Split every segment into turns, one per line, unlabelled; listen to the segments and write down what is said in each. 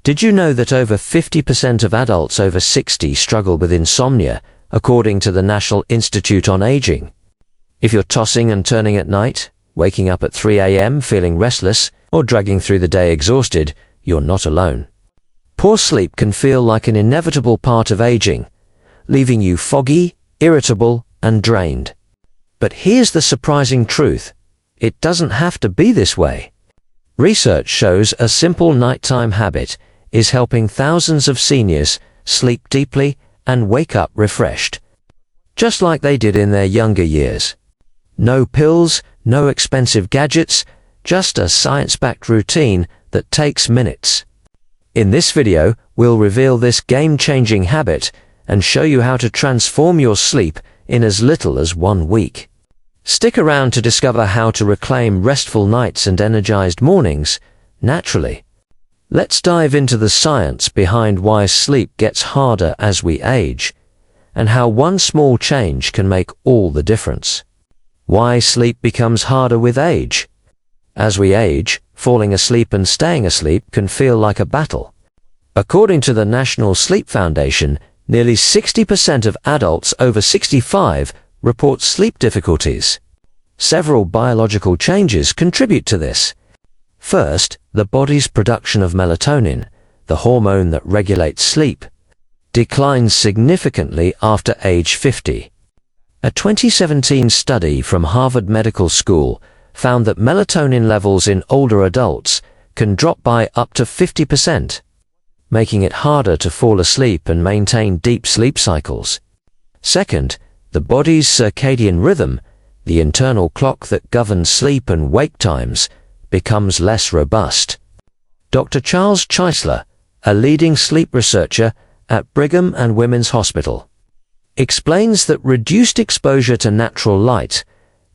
Did you know that over 50% of adults over 60 struggle with insomnia, according to the National Institute on Aging? If you're tossing and turning at night, waking up at 3 a.m. feeling restless, or dragging through the day exhausted, you're not alone. Poor sleep can feel like an inevitable part of aging, leaving you foggy, irritable, and drained. But here's the surprising truth. It doesn't have to be this way. Research shows a simple nighttime habit is helping thousands of seniors sleep deeply and wake up refreshed, just like they did in their younger years. No pills, no expensive gadgets, just a science-backed routine that takes minutes. In this video, we'll reveal this game-changing habit and show you how to transform your sleep in as little as 1 week. Stick around to discover how to reclaim restful nights and energized mornings naturally. Let's dive into the science behind why sleep gets harder as we age, and how one small change can make all the difference. Why sleep becomes harder with age. As we age, falling asleep and staying asleep can feel like a battle. According to the National Sleep Foundation, nearly 60% of adults over 65 report sleep difficulties. Several biological changes contribute to this. First, the body's production of melatonin, the hormone that regulates sleep, declines significantly after age 50. A 2017 study from Harvard Medical School found that melatonin levels in older adults can drop by up to 50%, making it harder to fall asleep and maintain deep sleep cycles. Second, the body's circadian rhythm, the internal clock that governs sleep and wake times, becomes less robust. Dr. Charles Czeisler, a leading sleep researcher at Brigham and Women's Hospital, explains that reduced exposure to natural light,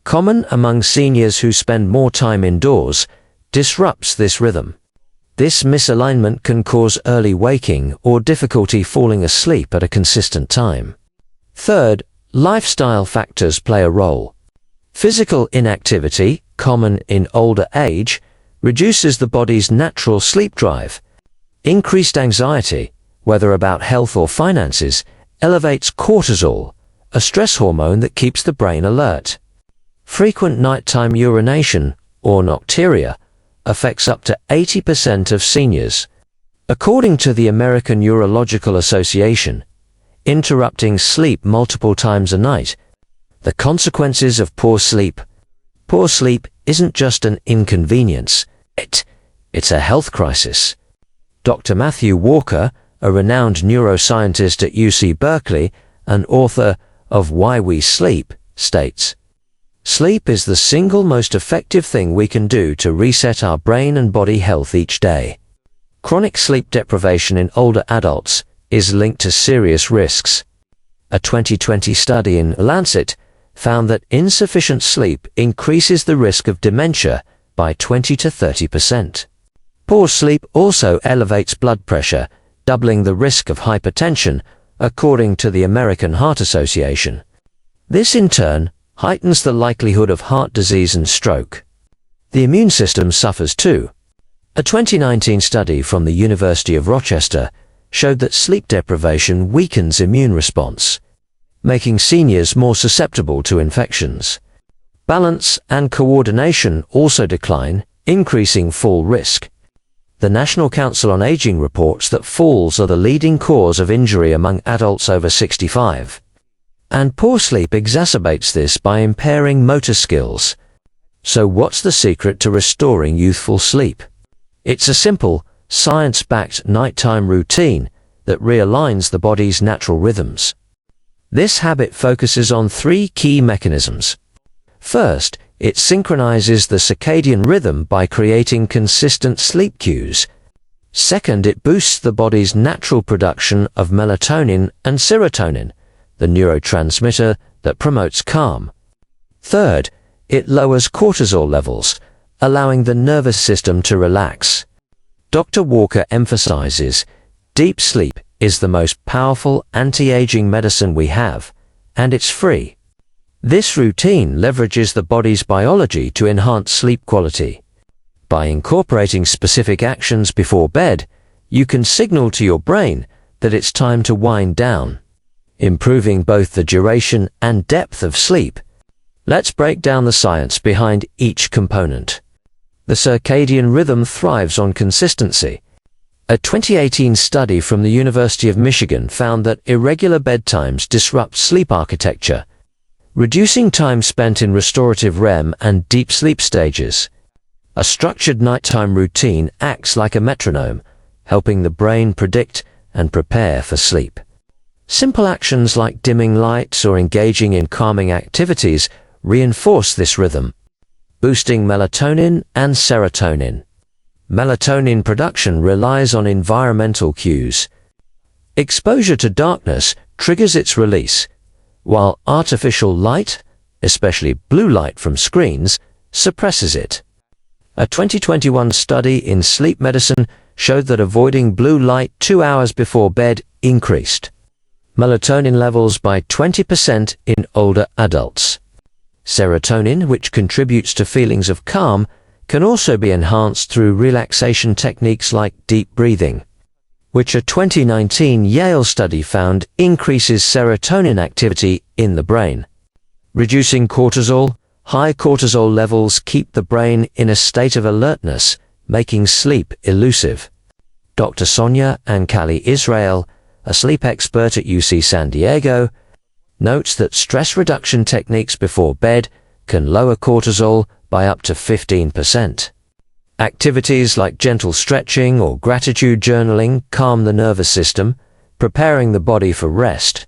common among seniors who spend more time indoors, disrupts this rhythm. This misalignment can cause early waking or difficulty falling asleep at a consistent time. Third, lifestyle factors play a role. Physical inactivity, common in older age, reduces the body's natural sleep drive. Increased anxiety, whether about health or finances, elevates cortisol, a stress hormone that keeps the brain alert. Frequent nighttime urination, or nocturia, affects up to 80% of seniors. According to the American Urological Association, interrupting sleep multiple times a night. The consequences of poor sleep. Poor sleep isn't just an inconvenience, it's a health crisis. Dr. Matthew Walker, a renowned neuroscientist at UC Berkeley and author of Why We Sleep, states, "Sleep is the single most effective thing we can do to reset our brain and body health each day." Chronic sleep deprivation in older adults is linked to serious risks. A 2020 study in Lancet found that insufficient sleep increases the risk of dementia by 20 to 30%. Poor sleep also elevates blood pressure, doubling the risk of hypertension, according to the American Heart Association. This in turn heightens the likelihood of heart disease and stroke. The immune system suffers too. A 2019 study from the University of Rochester showed that sleep deprivation weakens immune response, making seniors more susceptible to infections. Balance and coordination also decline, increasing fall risk. The National Council on Aging reports that falls are the leading cause of injury among adults over 65. And poor sleep exacerbates this by impairing motor skills. So what's the secret to restoring youthful sleep? It's a simple, science-backed nighttime routine that realigns the body's natural rhythms. This habit focuses on 3 key mechanisms. First, it synchronizes the circadian rhythm by creating consistent sleep cues. Second, it boosts the body's natural production of melatonin and serotonin, the neurotransmitter that promotes calm. Third, it lowers cortisol levels, allowing the nervous system to relax. Dr. Walker emphasizes, deep sleep is the most powerful anti-aging medicine we have, and it's free. This routine leverages the body's biology to enhance sleep quality. By incorporating specific actions before bed, you can signal to your brain that it's time to wind down, improving both the duration and depth of sleep. Let's break down the science behind each component. The circadian rhythm thrives on consistency. A 2018 study from the University of Michigan found that irregular bedtimes disrupt sleep architecture, reducing time spent in restorative REM and deep sleep stages. A structured nighttime routine acts like a metronome, helping the brain predict and prepare for sleep. Simple actions like dimming lights or engaging in calming activities reinforce this rhythm, boosting melatonin and serotonin. Melatonin production relies on environmental cues. Exposure to darkness triggers its release, while artificial light, especially blue light from screens, suppresses it. A 2021 study in sleep medicine showed that avoiding blue light 2 hours before bed increased melatonin levels by 20% in older adults. Serotonin, which contributes to feelings of calm, can also be enhanced through relaxation techniques like deep breathing, which a 2019 Yale study found increases serotonin activity in the brain. Reducing cortisol, high cortisol levels keep the brain in a state of alertness, making sleep elusive. Dr. Sonia Ankali Israel, a sleep expert at UC San Diego, notes that stress reduction techniques before bed can lower cortisol by up to 15%. Activities like gentle stretching or gratitude journaling calm the nervous system, preparing the body for rest.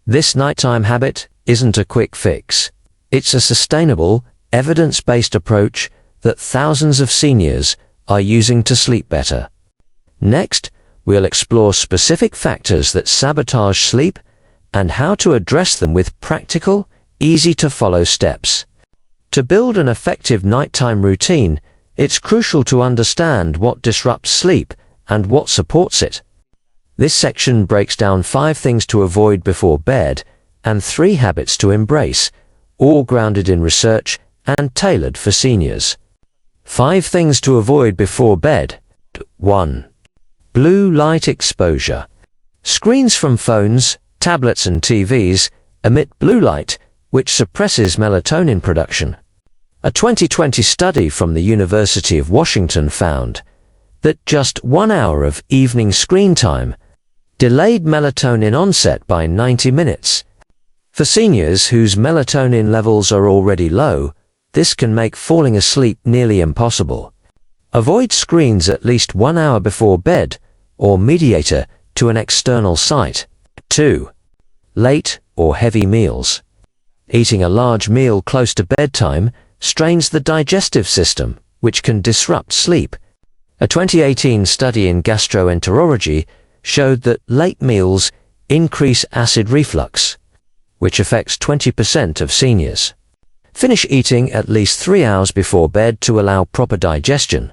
This nighttime habit isn't a quick fix. It's a sustainable, evidence-based approach that thousands of seniors are using to sleep better. Next, we'll explore specific factors that sabotage sleep and how to address them with practical, easy-to-follow steps. To build an effective nighttime routine, it's crucial to understand what disrupts sleep and what supports it. This section breaks down 5 things to avoid before bed and 3 habits to embrace, all grounded in research and tailored for seniors. 5 things to avoid before bed. 1. Blue light exposure. Screens from phones, tablets and TVs emit blue light, which suppresses melatonin production. A 2020 study from the University of Washington found that just 1 hour of evening screen time delayed melatonin onset by 90 minutes. For seniors whose melatonin levels are already low, this can make falling asleep nearly impossible. Avoid screens at least 1 hour before bed or mediator to an external site. 2. Late or heavy meals. Eating a large meal close to bedtime strains the digestive system, which can disrupt sleep. A 2018 study in gastroenterology showed that late meals increase acid reflux, which affects 20% of seniors. Finish eating at least 3 hours before bed to allow proper digestion.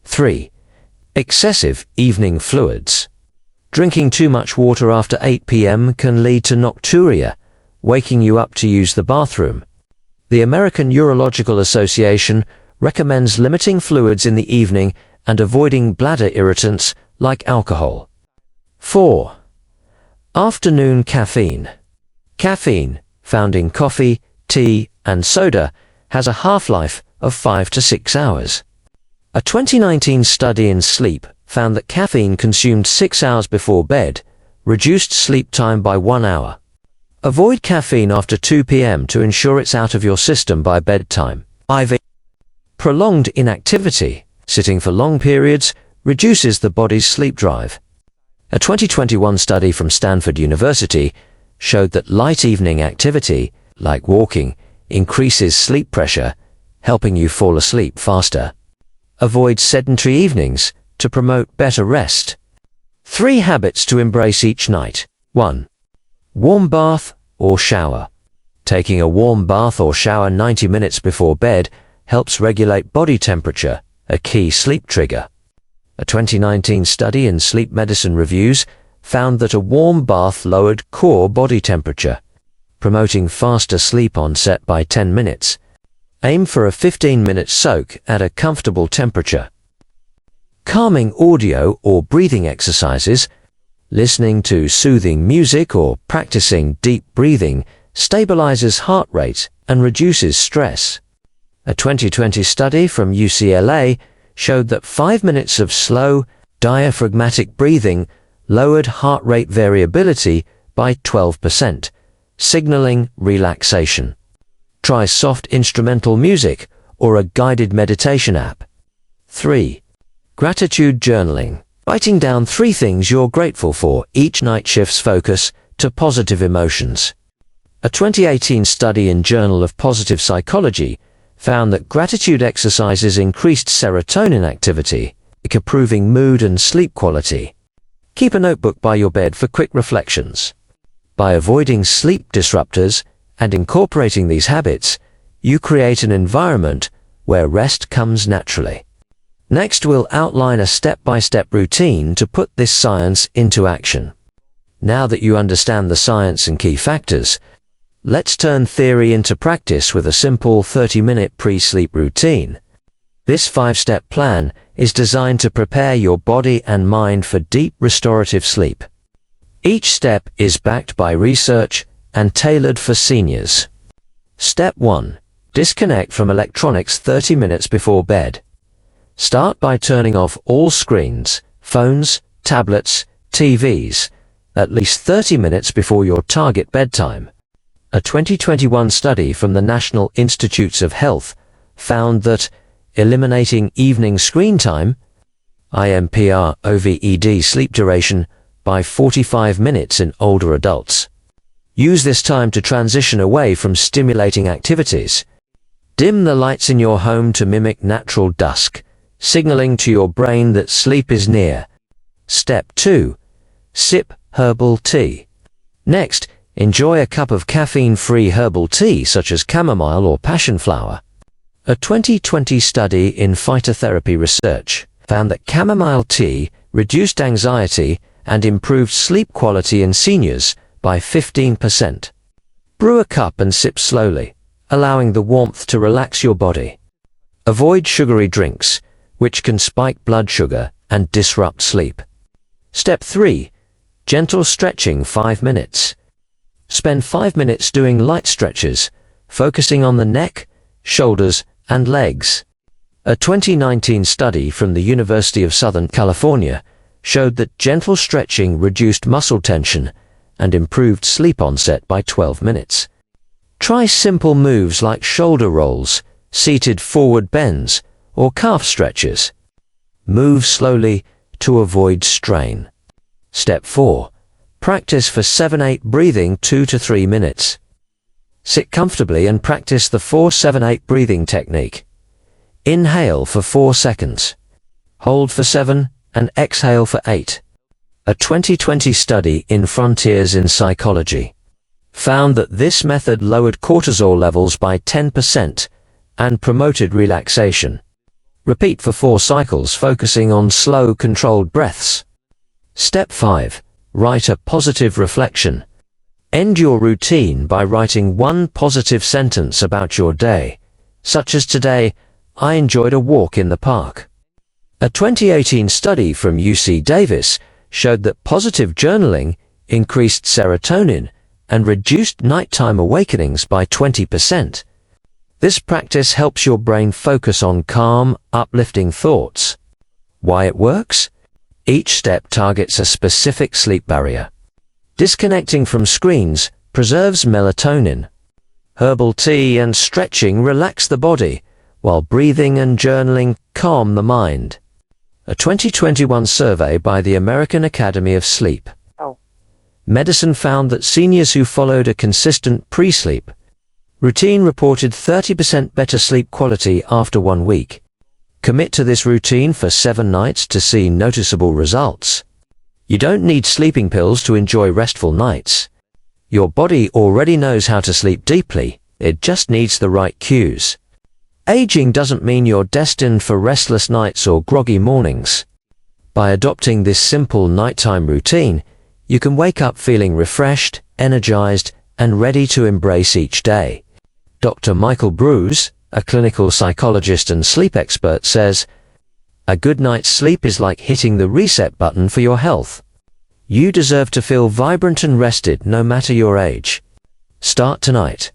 3. Excessive evening fluids. Drinking too much water after 8 p.m. can lead to nocturia, waking you up to use the bathroom. The American Urological Association recommends limiting fluids in the evening and avoiding bladder irritants like alcohol. 4. Afternoon caffeine. Caffeine, found in coffee, tea, and soda, has a half-life of 5 to 6 hours. A 2019 study in sleep found that caffeine consumed 6 hours before bed reduced sleep time by 1 hour. Avoid caffeine after 2 p.m. to ensure it's out of your system by bedtime. 5. Prolonged inactivity, sitting for long periods, reduces the body's sleep drive. A 2021 study from Stanford University showed that light evening activity, like walking, increases sleep pressure, helping you fall asleep faster. Avoid sedentary evenings to promote better rest. 3 habits to embrace each night. 1. Warm bath or shower. Taking a warm bath or shower 90 minutes before bed helps regulate body temperature, a key sleep trigger. A 2019 study in Sleep Medicine Reviews found that a warm bath lowered core body temperature, promoting faster sleep onset by 10 minutes. Aim for a 15-minute soak at a comfortable temperature. calming audio or breathing exercises, listening to soothing music or practicing deep breathing stabilizes heart rate and reduces stress. A 2020 study from UCLA showed that 5 minutes of slow, diaphragmatic breathing lowered heart rate variability by 12%, signaling relaxation. Try soft instrumental music or a guided meditation app. 3. Gratitude journaling. Writing down 3 things you're grateful for each night shifts focus to positive emotions. A 2018 study in Journal of Positive Psychology found that gratitude exercises increased serotonin activity, improving mood and sleep quality. Keep a notebook by your bed for quick reflections. By avoiding sleep disruptors and incorporating these habits, you create an environment where rest comes naturally. Next, we'll outline a step-by-step routine to put this science into action. Now that you understand the science and key factors, let's turn theory into practice with a simple 30-minute pre-sleep routine. This 5-step plan is designed to prepare your body and mind for deep restorative sleep. Each step is backed by research and tailored for seniors. Step 1. Disconnect from electronics 30 minutes before bed. Start by turning off all screens, phones, tablets, TVs, at least 30 minutes before your target bedtime. A 2021 study from the National Institutes of Health found that eliminating evening screen time, IMPR/OVED sleep duration, by 45 minutes in older adults. Use this time to transition away from stimulating activities. Dim the lights in your home to mimic natural dusk, signaling to your brain that sleep is near. Step 2. Sip herbal tea. Next, enjoy a cup of caffeine-free herbal tea such as chamomile or passion flower. A 2020 study in phytotherapy research found that chamomile tea reduced anxiety and improved sleep quality in seniors by 15%. Brew a cup and sip slowly, allowing the warmth to relax your body. Avoid sugary drinks, which can spike blood sugar and disrupt sleep. Step 3. Gentle stretching 5 minutes. Spend 5 minutes doing light stretches, focusing on the neck, shoulders, and legs. A 2019 study from the University of Southern California showed that gentle stretching reduced muscle tension and improved sleep onset by 12 minutes. Try simple moves like shoulder rolls, seated forward bends, or calf stretches. Move slowly to avoid strain. Step 4. Practice for 7-8 breathing 2 to 3 minutes. Sit comfortably and practice the 4-7-8 breathing technique. Inhale for 4 seconds. Hold for 7 and exhale for 8. A 2020 study in Frontiers in Psychology found that this method lowered cortisol levels by 10% and promoted relaxation. Repeat for 4 cycles, focusing on slow, controlled breaths. Step 5. Write a positive reflection. End your routine by writing one positive sentence about your day, such as today, I enjoyed a walk in the park. A 2018 study from UC Davis showed that positive journaling increased serotonin and reduced nighttime awakenings by 20%. This practice helps your brain focus on calm, uplifting thoughts. Why it works? Each step targets a specific sleep barrier. Disconnecting from screens preserves melatonin. Herbal tea and stretching relax the body, while breathing and journaling calm the mind. A 2021 survey by the American Academy of Sleep Medicine found that seniors who followed a consistent pre-sleep routine reported 30% better sleep quality after 1 week. Commit to this routine for 7 nights to see noticeable results. You don't need sleeping pills to enjoy restful nights. Your body already knows how to sleep deeply, it just needs the right cues. Aging doesn't mean you're destined for restless nights or groggy mornings. By adopting this simple nighttime routine, you can wake up feeling refreshed, energized, and ready to embrace each day. Dr. Michael Bruce, a clinical psychologist and sleep expert, says, A good night's sleep is like hitting the reset button for your health. You deserve to feel vibrant and rested no matter your age. Start tonight.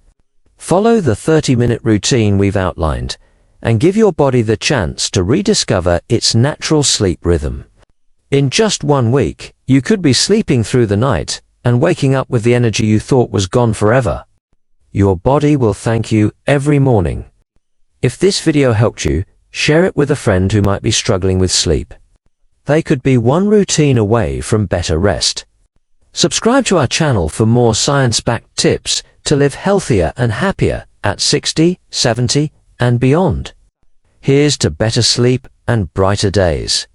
Follow the 30-minute routine we've outlined and give your body the chance to rediscover its natural sleep rhythm. In just 1 week, you could be sleeping through the night and waking up with the energy you thought was gone forever. Your body will thank you every morning. If this video helped you, share it with a friend who might be struggling with sleep. They could be one routine away from better rest. Subscribe to our channel for more science-backed tips to live healthier and happier at 60, 70, and beyond. Here's to better sleep and brighter days.